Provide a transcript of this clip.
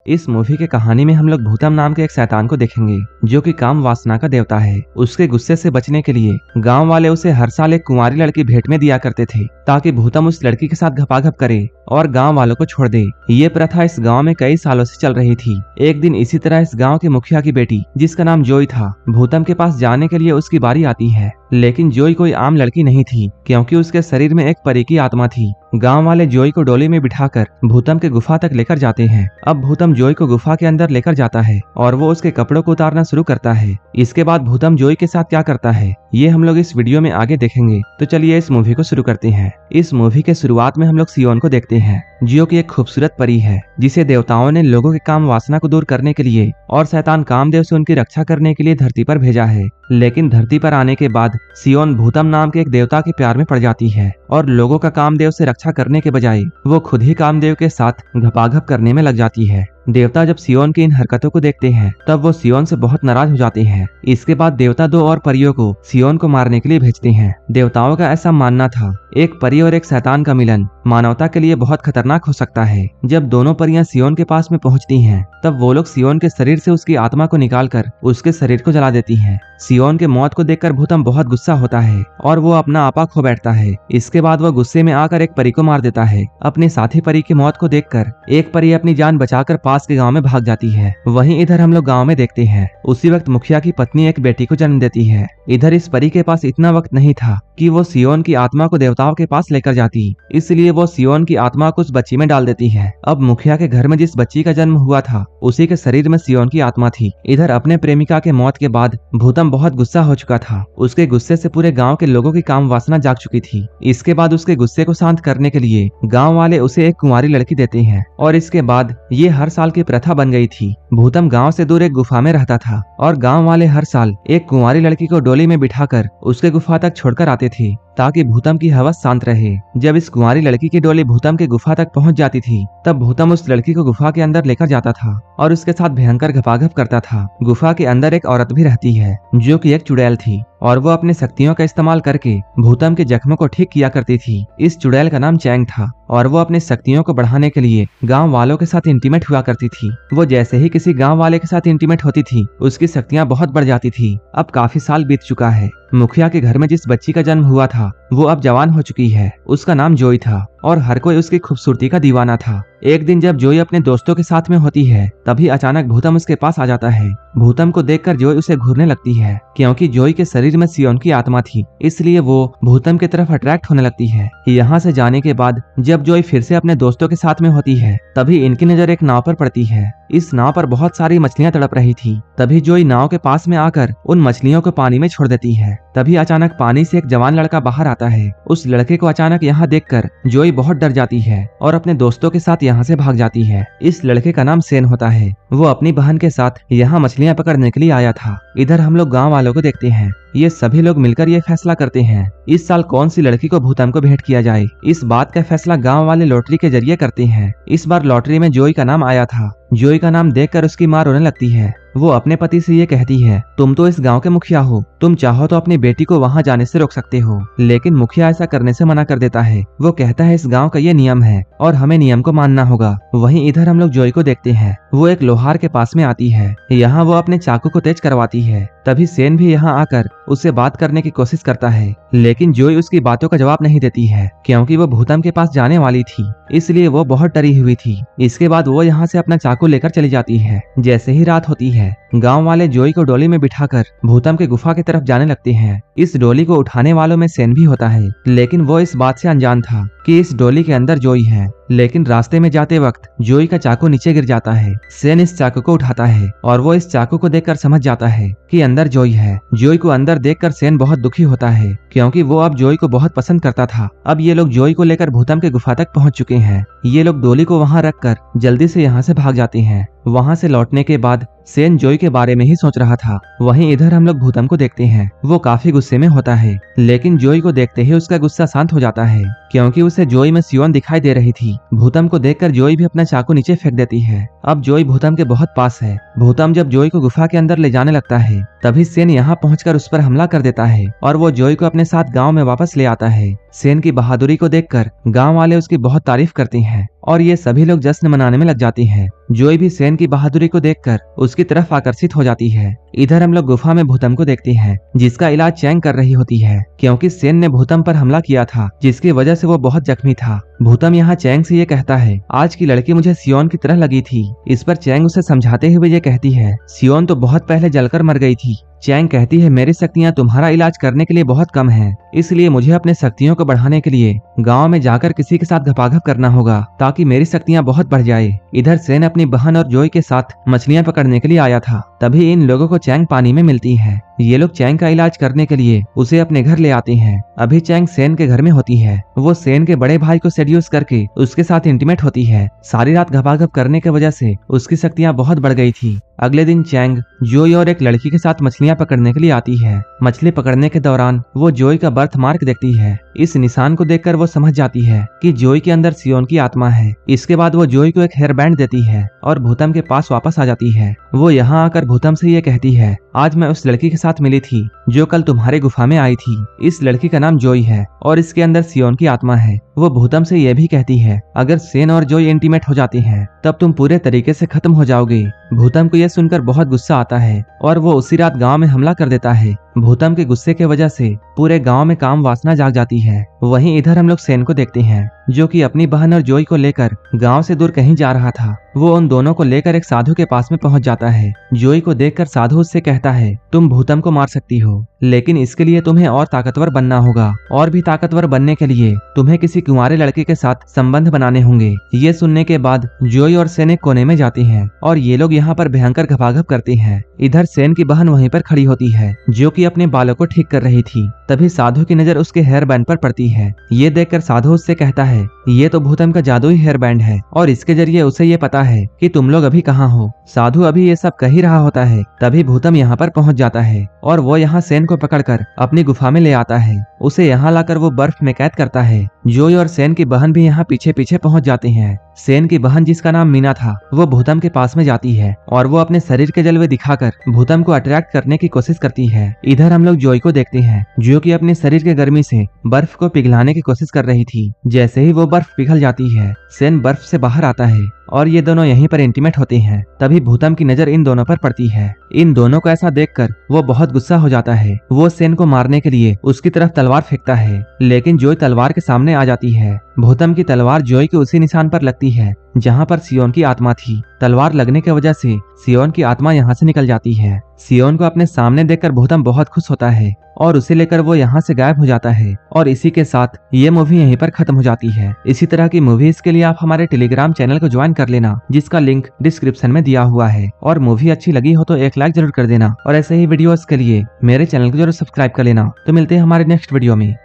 इस मूवी के कहानी में हम लोग भूतम नाम के एक शैतान को देखेंगे जो कि काम वासना का देवता है। उसके गुस्से से बचने के लिए गांव वाले उसे हर साल एक कुंवारी लड़की भेंट में दिया करते थे ताकि भूतम उस लड़की के साथ घपाघप करे और गांव वालों को छोड़ दे। ये प्रथा इस गांव में कई सालों से चल रही थी। एक दिन इसी तरह इस गांव के मुखिया की बेटी जिसका नाम जोई था, भूतम के पास जाने के लिए उसकी बारी आती है। लेकिन जोई कोई आम लड़की नहीं थी क्योंकि उसके शरीर में एक परी की आत्मा थी। गांव वाले जोई को डोली में बिठाकर भूतम के गुफा तक लेकर जाते हैं। अब भूतम जोई को गुफा के अंदर लेकर जाता है और वो उसके कपड़ों को उतारना शुरू करता है। इसके बाद भूतम जोई के साथ क्या करता है ये हम लोग इस वीडियो में आगे देखेंगे। तो चलिए इस मूवी को शुरू करते हैं। इस मूवी के शुरुआत में हम लोग सियोन को देखते हैं जो कि एक खूबसूरत परी है जिसे देवताओं ने लोगों के काम वासना को दूर करने के लिए और शैतान कामदेव से उनकी रक्षा करने के लिए धरती पर भेजा है। लेकिन धरती पर आने के बाद सियोन भूतम नाम के एक देवता के प्यार में पड़ जाती है और लोगों का कामदेव से रक्षा करने के बजाय वो खुद ही कामदेव के साथ घपाघप करने में लग जाती है। देवता जब सियोन की इन हरकतों को देखते हैं तब वो सियोन से बहुत नाराज हो जाते हैं। इसके बाद देवता दो और परियों को सियोन को मारने के लिए भेजते हैं। देवताओं का ऐसा मानना था एक परी और एक शैतान का मिलन मानवता के लिए बहुत खतरनाक हो सकता है। जब दोनों परियां सियोन के पास में पहुंचती हैं, तब वो लोग सियोन के शरीर से उसकी आत्मा को निकालकर उसके शरीर को जला देती हैं। सियोन के मौत को देखकर भूतम बहुत गुस्सा होता है और वो अपना आपा खो बैठता है। इसके बाद वो गुस्से में आकर एक परी को मार देता है। अपने साथी परी की मौत को देखकर एक परी अपनी जान बचाकर पास के गांव में भाग जाती है। वहीं इधर हम लोग गांव में देखते हैं उसी वक्त मुखिया की पत्नी एक बेटी को जन्म देती है। इधर इस परी के पास इतना वक्त नहीं था कि वो सियोन की आत्मा को देवताओं के पास लेकर जाती, इसलिए वो सियोन की आत्मा को उस बच्ची में डाल देती है। अब मुखिया के घर में जिस बच्ची का जन्म हुआ था उसी के शरीर में सियोन की आत्मा थी। इधर अपने प्रेमिका के मौत के बाद भूतम बहुत गुस्सा हो चुका था। उसके गुस्से से पूरे गांव के लोगों की काम वासना जाग चुकी थी। इसके बाद उसके गुस्से को शांत करने के लिए गांव वाले उसे एक कुंवारी लड़की देते हैं और इसके बाद ये हर साल की प्रथा बन गई थी। भूतम गांव से दूर एक गुफा में रहता था और गांव वाले हर साल एक कुंवारी लड़की को डोली में बिठाकर उसके गुफा तक छोड़कर आते थे ताकि भूतम की हवस शांत रहे। जब इस कुंवारी लड़की की डोली भूतम के गुफा तक पहुंच जाती थी तब भूतम उस लड़की को गुफा के अंदर लेकर जाता था और उसके साथ भयंकर घपाघप करता था। गुफा के अंदर एक औरत भी रहती है जो कि एक चुड़ैल थी और वो अपने शक्तियों का इस्तेमाल करके भूतम के जख्मों को ठीक किया करती थी। इस चुड़ैल का नाम चैंग था और वो अपनी शक्तियों को बढ़ाने के लिए गांव वालों के साथ इंटीमेट हुआ करती थी। वो जैसे ही किसी गांव वाले के साथ इंटीमेट होती थी उसकी शक्तियां बहुत बढ़ जाती थी। अब काफी साल बीत चुका है। मुखिया के घर में जिस बच्ची का जन्म हुआ था वो अब जवान हो चुकी है। उसका नाम जोई था और हर कोई उसकी खूबसूरती का दीवाना था। एक दिन जब जोई अपने दोस्तों के साथ में होती है तभी अचानक भूतम उसके पास आ जाता है। भूतम को देखकर जोई उसे घूरने लगती है। क्योंकि जोई के शरीर में सियोन की आत्मा थी इसलिए वो भूतम की तरफ अट्रैक्ट होने लगती है। यहाँ से जाने के बाद जब जोई फिर से अपने दोस्तों के साथ में होती है तभी इनकी नजर एक नाव पर पड़ती है। इस नाव पर बहुत सारी मछलियां तड़प रही थी। तभी जोई नाव के पास में आकर उन मछलियों को पानी में छोड़ देती है। तभी अचानक पानी से एक जवान लड़का बाहर आता है। उस लड़के को अचानक यहाँ देखकर जोई बहुत डर जाती है और अपने दोस्तों के साथ यहाँ से भाग जाती है। इस लड़के का नाम सेन होता है। वो अपनी बहन के साथ यहाँ मछलियां पकड़ने के लिए आया था। इधर हम लोग गांव वालों को देखते हैं। ये सभी लोग मिलकर ये फैसला करते हैं इस साल कौन सी लड़की को भूतम को भेंट किया जाए। इस बात का फैसला गांव वाले लॉटरी के जरिए करते हैं। इस बार लॉटरी में जोई का नाम आया था। जोई का नाम देखकर उसकी मां रोने लगती है। वो अपने पति से ये कहती है, तुम तो इस गांव के मुखिया हो, तुम चाहो तो अपनी बेटी को वहां जाने से रोक सकते हो। लेकिन मुखिया ऐसा करने से मना कर देता है। वो कहता है इस गांव का ये नियम है और हमें नियम को मानना होगा। वहीं इधर हम लोग जोई को देखते हैं। वो एक लोहार के पास में आती है। यहाँ वो अपने चाकू को तेज करवाती है। तभी सेन भी यहाँ आकर उससे बात करने की कोशिश करता है लेकिन जोई उसकी बातों का जवाब नहीं देती है क्योंकि वो भूतम के पास जाने वाली थी इसलिए वो बहुत डरी हुई थी। इसके बाद वो यहाँ से अपना चाकू लेकर चली जाती है। जैसे ही रात होती है गांव वाले जोई को डोली में बिठाकर भूतम के गुफा की तरफ जाने लगते हैं। इस डोली को उठाने वालों में सेन भी होता है लेकिन वो इस बात से अनजान था कि इस डोली के अंदर जोई है। लेकिन रास्ते में जाते वक्त जोई का चाकू नीचे गिर जाता है। सेन इस चाकू को उठाता है और वो इस चाकू को देखकर समझ जाता है कि अंदर जोई है। जोई को अंदर देखकर सेन बहुत दुखी होता है क्योंकि वो अब जोई को बहुत पसंद करता था। अब ये लोग जोई को लेकर भूतम के गुफा तक पहुंच चुके हैं। ये लोग डोली को वहां रखकर जल्दी से यहाँ से भाग जाते हैं। वहां से लौटने के बाद सेन जोई के बारे में ही सोच रहा था। वहीं इधर हम लोग भूतम को देखते हैं। वो काफी गुस्से में होता है लेकिन जोई को देखते ही उसका गुस्सा शांत हो जाता है क्योंकि उसे जोई में सियोन दिखाई दे रही थी। भूतम को देखकर जोई भी अपना चाकू नीचे फेंक देती है। अब जोई भूतम के बहुत पास है। भूतम जब जोई को गुफा के अंदर ले जाने लगता है तभी सेन यहाँ पहुंचकर उस पर हमला कर देता है और वो जोई को अपने साथ गाँव में वापस ले आता है। सेन की बहादुरी को देखकर गाँव वाले उसकी बहुत तारीफ करते हैं और ये सभी लोग जश्न मनाने में लग जाते हैं। जोई भी सेन की बहादुरी को देखकर उसकी तरफ आकर्षित हो जाती है। इधर हम लोग गुफा में भूतम को देखते हैं, जिसका इलाज चैंग कर रही होती है, क्योंकि सेन ने भूतम पर हमला किया था, जिसकी वजह से वो बहुत जख्मी था। भूतम यहाँ चैंग से ये कहता है, आज की लड़की मुझे सियोन की तरह लगी थी। इस पर चैंग उसे समझाते हुए ये कहती है, सियोन तो बहुत पहले जलकर मर गई थी। चैंग कहती है, मेरी शक्तियाँ तुम्हारा इलाज करने के लिए बहुत कम हैं, इसलिए मुझे अपने शक्तियों को बढ़ाने के लिए गांव में जाकर किसी के साथ घपाघप करना होगा, ताकि मेरी शक्तियाँ बहुत बढ़ जाए। इधर सेन अपनी बहन और जोई के साथ मछलियाँ पकड़ने के लिए आया था, तभी इन लोगों को चैंग पानी में मिलती है। ये लोग चैंग का इलाज करने के लिए उसे अपने घर ले आते हैं। अभी चैंग सेन के घर में होती है। वो सेन के बड़े भाई को सेड्यूस करके उसके साथ इंटीमेट होती है। सारी रात घपाघप करने की वजह से उसकी शक्तियाँ बहुत बढ़ गई थी। अगले दिन चैंग जोई और एक लड़की के साथ मछलियाँ पकड़ने के लिए आती है। मछली पकड़ने के दौरान वो जोई का बर्थ मार्क देखती है। इस निशान को देखकर वो समझ जाती है कि जोई के अंदर सियोन की आत्मा है। इसके बाद वो जोई को एक हेयर बैंड देती है और भूतम के पास वापस आ जाती है। वो यहाँ आकर भूतम से ये कहती है, आज मैं उस लड़की के साथ मिली थी जो कल तुम्हारे गुफा में आई थी। इस लड़की का नाम जोई है और इसके अंदर सियोन की आत्मा है। वो भूतम से यह भी कहती है, अगर सेन और जोई इंटीमेट हो जाती हैं, तब तुम पूरे तरीके से खत्म हो जाओगे। भूतम को यह सुनकर बहुत गुस्सा आता है और वो उसी रात गांव में हमला कर देता है। भूतम के गुस्से की वजह से पूरे गांव में काम वासना जाग जाती है। वहीं इधर हम लोग सेन को देखते हैं, जो कि अपनी बहन और जोई को लेकर गांव से दूर कहीं जा रहा था। वो उन दोनों को लेकर एक साधु के पास में पहुंच जाता है। जोई को देखकर साधु उससे कहता है, तुम भूतम को मार सकती हो, लेकिन इसके लिए तुम्हें और ताकतवर बनना होगा, और भी ताकतवर बनने के लिए तुम्हें किसी कुंवारे लड़के के साथ संबंध बनाने होंगे। ये सुनने के बाद जोई और सेन एक कोने में जाते हैं और ये लोग यहाँ पर भयंकर घपाघप करते हैं। इधर सेन की बहन वहीं पर खड़ी होती है, जो कि अपने बालों को ठीक कर रही थी। तभी साधु की नजर उसके हेयर बैंड पर पड़ती है। ये देखकर साधु उससे कहता है, ये तो भूतम का जादुई हेयर बैंड है और इसके जरिए उसे ये पता है कि तुम लोग अभी कहाँ हो। साधु अभी ये सब कह ही रहा होता है, तभी भूतम यहाँ पर पहुँच जाता है और वो यहाँ सेन को पकड़कर अपनी गुफा में ले आता है। उसे यहाँ लाकर वो बर्फ में कैद करता है। जोई और सेन की बहन भी यहाँ पीछे पीछे पहुँच जाते हैं। सेन की बहन, जिसका नाम मीना था, वो भूतम के पास में जाती है और वो अपने शरीर के जलवे दिखाकर भूतम को अट्रैक्ट करने की कोशिश करती है। इधर हम लोग जोई को देखते हैं, जो कि अपने शरीर के गर्मी से बर्फ को पिघलाने की कोशिश कर रही थी। जैसे ही वो बर्फ पिघल जाती है, सेन बर्फ से बाहर आता है और ये दोनों यहीं पर इंटीमेट होते हैं। तभी भूतम की नजर इन दोनों पर पड़ती है। इन दोनों को ऐसा देखकर वो बहुत गुस्सा हो जाता है। वो सेन को मारने के लिए उसकी तरफ तलवार फेंकता है, लेकिन जोई तलवार के सामने आ जाती है। भूतम की तलवार जोई के उसी निशान पर लगती है जहाँ पर सियोन की आत्मा थी। तलवार लगने की वजह से सियोन की आत्मा यहाँ से निकल जाती है। सियोन को अपने सामने देखकर भूतम बहुत खुश होता है और उसे लेकर वो यहाँ से गायब हो जाता है। और इसी के साथ ये मूवी यहीं पर खत्म हो जाती है। इसी तरह की मूवीज के लिए आप हमारे टेलीग्राम चैनल को ज्वाइन कर लेना, जिसका लिंक डिस्क्रिप्शन में दिया हुआ है। और मूवी अच्छी लगी हो तो एक लाइक जरूर कर देना और ऐसे ही वीडियोस के लिए मेरे चैनल को जरूर सब्सक्राइब कर लेना। तो मिलते हैं हमारे नेक्स्ट वीडियो में।